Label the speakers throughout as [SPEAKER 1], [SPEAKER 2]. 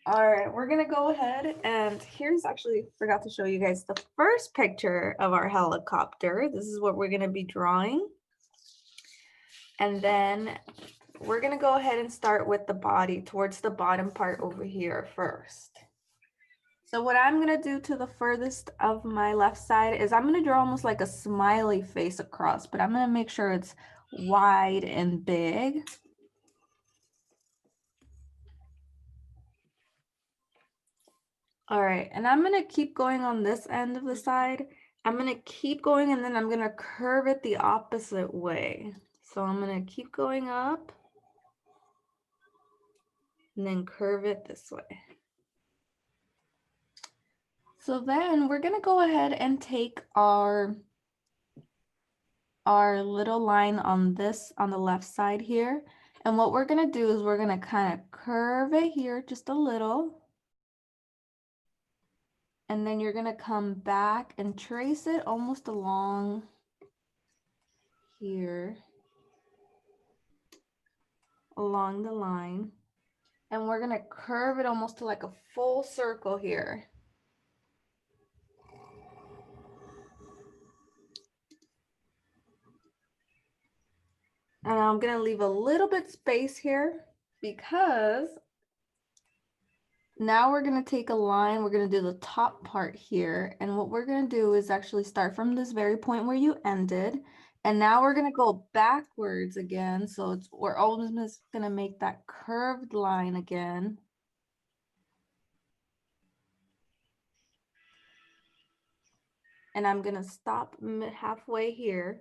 [SPEAKER 1] All right, we're gonna go ahead and here's actually forgot to show you guys the first picture of our helicopter. This is what we're gonna be drawing. And then we're gonna go ahead and start with the body towards the bottom part over here first. So what I'm gonna do to the furthest of my left side is I'm gonna draw almost like a smiley face across, but I'm gonna make sure it's wide and big. All right, and I'm gonna keep going on this end of the side. I'm gonna keep going and then I'm gonna curve it the opposite way. So I'm gonna keep going up and then curve it this way. So then we're gonna go ahead and take our little line on the left side here. And what we're gonna do is we're gonna kind of curve it here just a little. And then you're gonna come back and trace it almost along here, along the line. And we're gonna curve it almost to like a full circle here. And I'm gonna leave a little bit space here because now we're gonna take a line, we're gonna do the top part here. And what we're gonna do is actually start from this very point where you ended. And now we're gonna go backwards again. So we're almost gonna make that curved line again. And I'm gonna stop halfway here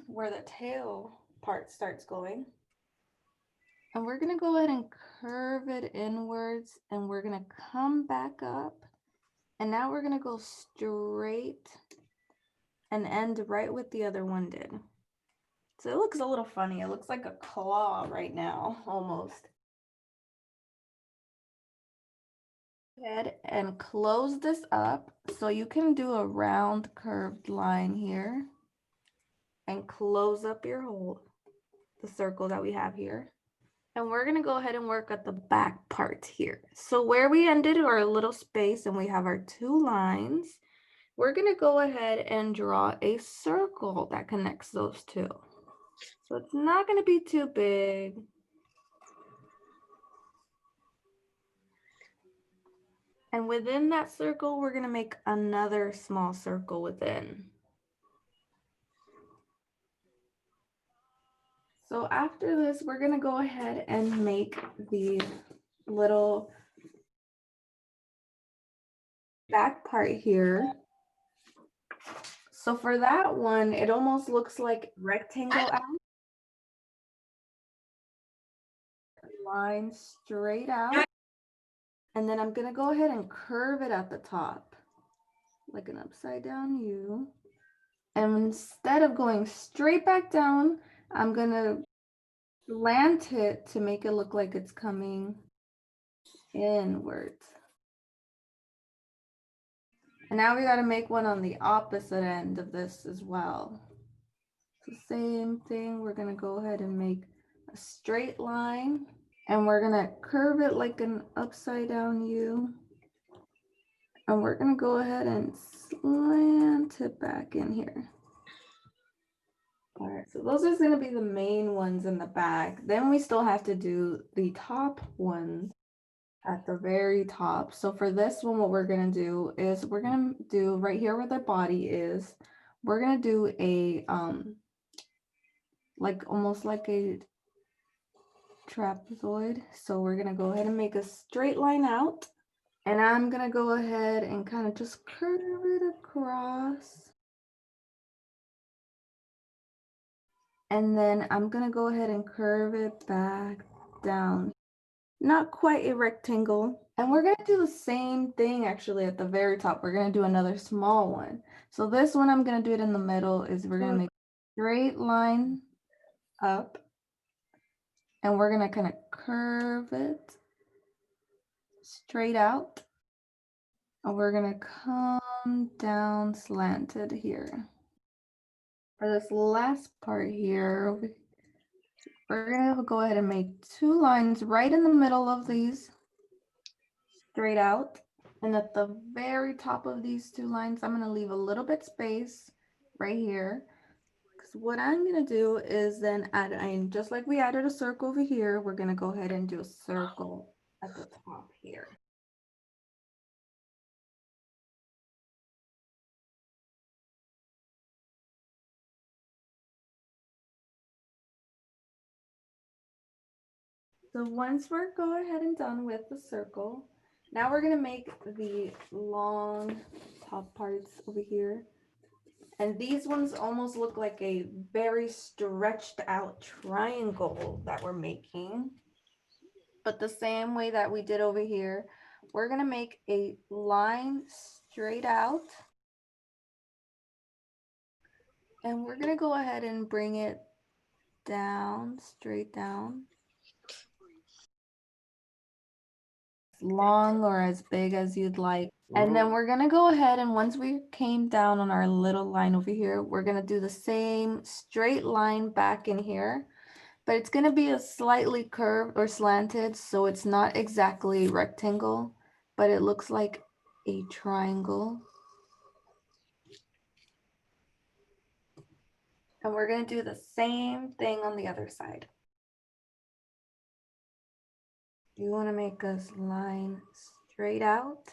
[SPEAKER 1] where the tail part starts going. And we're gonna go ahead and curve it inwards and we're gonna come back up. And now we're gonna go straight and end right with the other one did. So it looks a little funny. It looks like a claw right now, almost. Go ahead and close this up. So you can do a round curved line here and close up your hole, the circle that we have here. And we're gonna go ahead and work at the back part here. So where we ended our little space and we have our two lines, we're gonna go ahead and draw a circle that connects those two. So it's not gonna be too big. And within that circle, we're gonna make another small circle within. So after this, we're gonna go ahead and make the little back part here. So for that one, it almost looks like rectangle out. Line straight out. And then I'm gonna go ahead and curve it at the top, like an upside down U. And instead of going straight back down, I'm gonna slant it to make it look like it's coming inwards. And now we gotta make one on the opposite end of this as well. So same thing, we're gonna go ahead and make a straight line and we're gonna curve it like an upside down U. And we're gonna go ahead and slant it back in here. All right, so those are gonna be the main ones in the back. Then we still have to do the top ones at the very top. So for this one, what we're gonna do is we're gonna do right here where the body is, we're gonna do a, like almost like a trapezoid. So we're gonna go ahead and make a straight line out. And I'm gonna go ahead and kind of just curve it across. And then I'm gonna go ahead and curve it back down. Not quite a rectangle. And we're gonna do the same thing actually at the very top. We're gonna do another small one. So this one I'm gonna do it in the middle is we're gonna make a straight line up. And we're gonna kind of curve it straight out. And we're gonna come down slanted here. For this last part here, we're gonna go ahead and make two lines right in the middle of these. straight out. And at the very top of these two lines, I'm going to leave a little bit space right here. Because what I'm going to do is then add, just like we added a circle over here, we're going to go ahead and do a circle at the top here. So once we're go ahead and done with the circle, now we're going to make the long top parts over here. And these ones almost look like a very stretched out triangle that we're making. But the same way that we did over here, we're going to make a line straight out. And we're going to go ahead and bring it down, straight down. Long or as big as you'd like. And then we're going to go ahead and once we came down on our little line over here, we're going to do the same straight line back in here, but it's going to be a slightly curved or slanted, so it's not exactly rectangle, but it looks like a triangle. And we're going to do the same thing on the other side. You want to make a line straight out.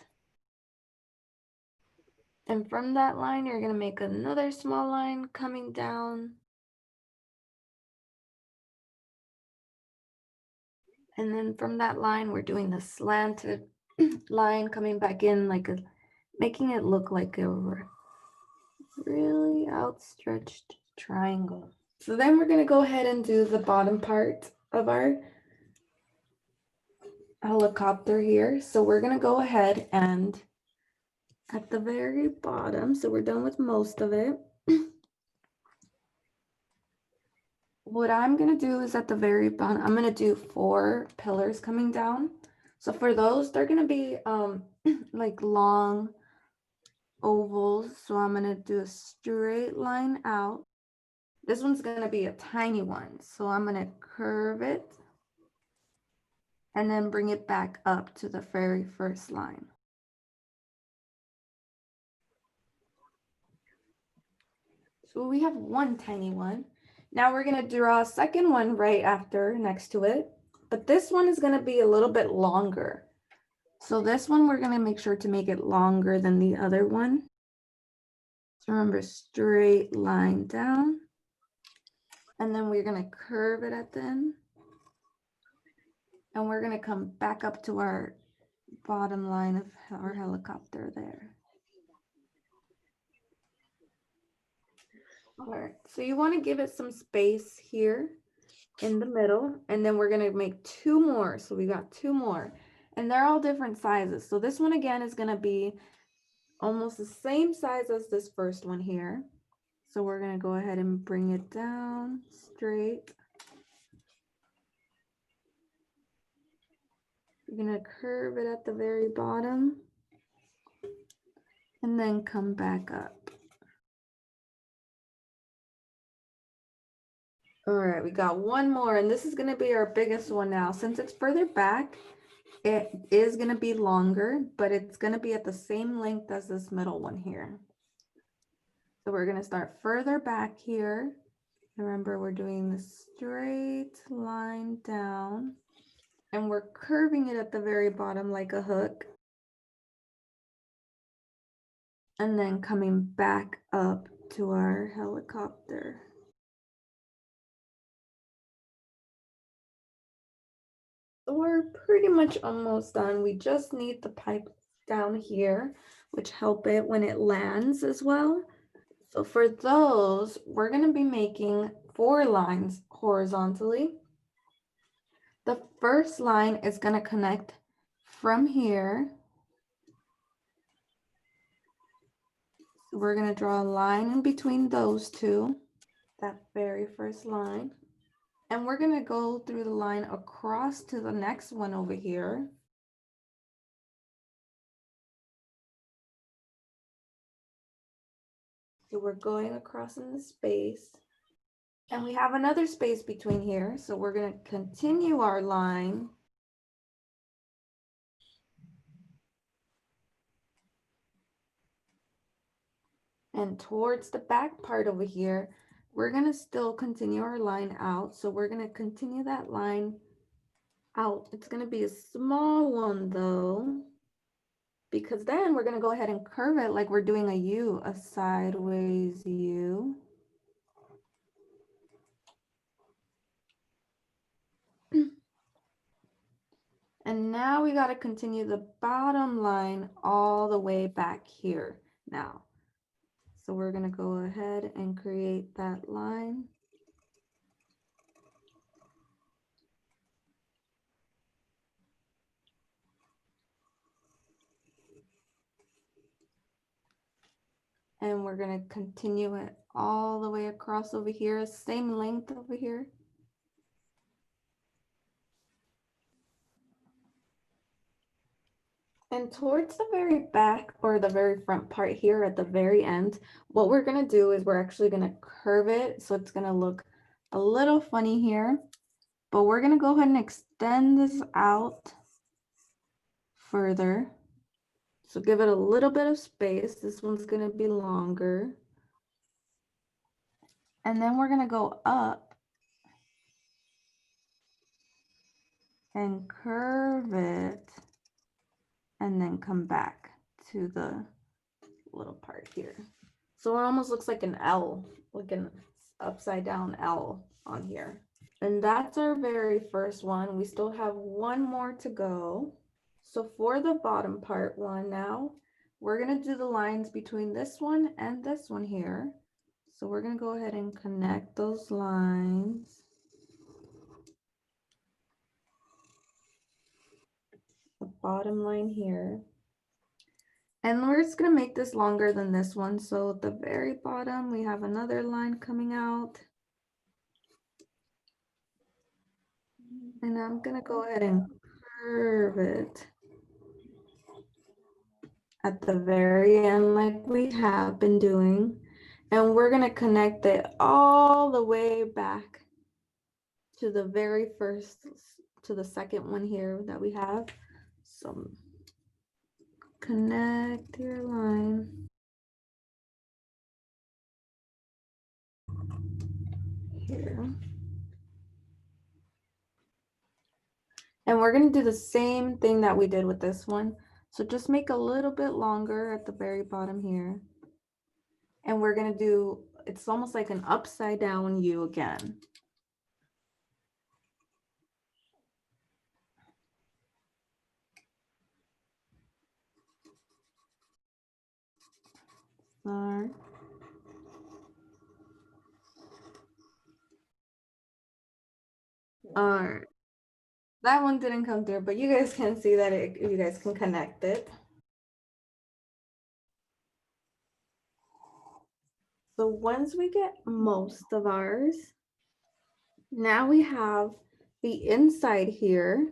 [SPEAKER 1] And from that line, you're going to make another small line coming down. And then from that line, we're doing the slanted line coming back in, like making it look like a really outstretched triangle. So then we're going to go ahead and do the bottom part of our helicopter here. So we're going to go ahead and at the very bottom, so we're done with most of it. What I'm going to do is at the very bottom, I'm going to do 4 pillars coming down. So for those, they're going to be like long ovals. So I'm going to do a straight line out. This one's going to be a tiny one. So I'm going to curve it and then bring it back up to the very first line. So we have one tiny one. Now we're going to draw a second one right after next to it, but this one is going to be a little bit longer. So this one, we're going to make sure to make it longer than the other one. So remember, straight line down, and then we're going to curve it at the end. And we're going to come back up to our bottom line of our helicopter there. All right, so you want to give it some space here in the middle, and then we're going to make 2 more. So we got 2 more, and they're all different sizes. So this one again is going to be almost the same size as this first one here. So we're going to go ahead and bring it down straight. We're going to curve it at the very bottom and then come back up. All right, we got one more, and this is going to be our biggest one now. Since it's further back, it is going to be longer, but it's going to be at the same length as this middle one here. So we're going to start further back here. Remember, we're doing the straight line down, and we're curving it at the very bottom like a hook. And then coming back up to our helicopter. So we're pretty much almost done. We just need the pipe down here, which help it when it lands as well. So for those, we're going to be making 4 lines horizontally. The first line is going to connect from here. So we're going to draw a line in between those two, that very first line. And we're going to go through the line across to the next one over here. So we're going across in the space. And we have another space between here. So we're going to continue our line. And towards the back part over here, we're gonna still continue our line out. So we're gonna continue that line out. It's gonna be a small one though, because then we're gonna go ahead and curve it like we're doing a U, a sideways U. And now we got to continue the bottom line all the way back here now. So we're going to go ahead and create that line. And we're going to continue it all the way across over here, same length over here. And towards the very back or the very front part here at the very end, what we're going to do is we're actually going to curve it. So it's going to look a little funny here, but we're going to go ahead and extend this out further. So give it a little bit of space. This one's going to be longer. And then we're going to go up and curve it and then come back to the little part here. So it almost looks like an L, like an upside down L on here. And that's our very first one. We still have one more to go. So for the bottom part one now, we're going to do the lines between this one and this one here. So we're going to go ahead and connect those lines. The bottom line here. And we're just going to make this longer than this one. So at the very bottom, we have another line coming out. And I'm going to go ahead and curve it at the very end like we have been doing. And we're going to connect it all the way back to the very first, to the second one here that we have. So connect your line here. And we're going to do the same thing that we did with this one. So just make a little bit longer at the very bottom here. And we're going to do, it's almost like an upside down U again. Sorry. All right. That one didn't come through, but you guys can see that you guys can connect it. So once we get most of ours, now we have the inside here.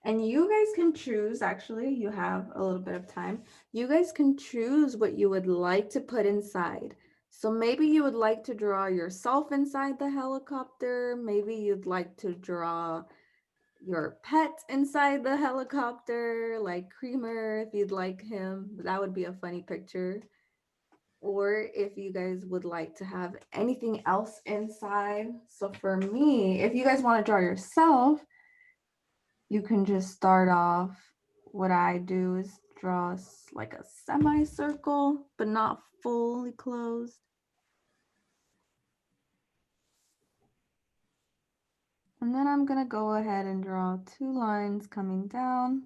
[SPEAKER 1] And you guys can choose, actually, you have a little bit of time. You guys can choose what you would like to put inside. So maybe you would like to draw yourself inside the helicopter. Maybe you'd like to draw your pet inside the helicopter, like Creamer, if you'd like him. That would be a funny picture. Or if you guys would like to have anything else inside. So for me, if you guys want to draw yourself, you can just start off. What I do is draw like a semicircle, but not fully closed. And then I'm going to go ahead and draw two lines coming down.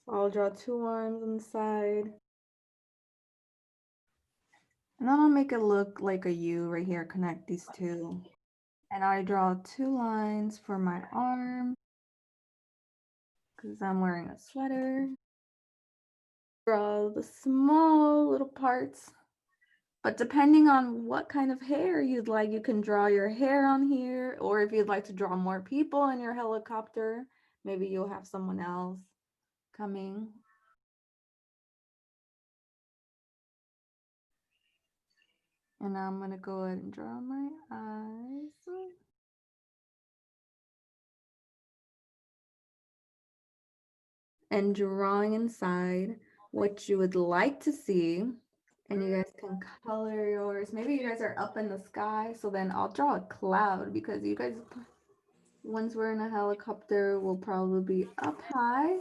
[SPEAKER 1] So I'll draw two arms on the side. And then I'll make it look like a U right here, connect these two. And I draw two lines for my arm because I'm wearing a sweater. Draw the small little parts. But depending on what kind of hair you'd like, you can draw your hair on here. Or if you'd like to draw more people in your helicopter, maybe you'll have someone else coming. And now I'm going to go ahead and draw my eyes. and drawing inside what you would like to see. And you guys can color yours. Maybe you guys are up in the sky. So then I'll draw a cloud because you guys, once we're in a helicopter, will probably be up high.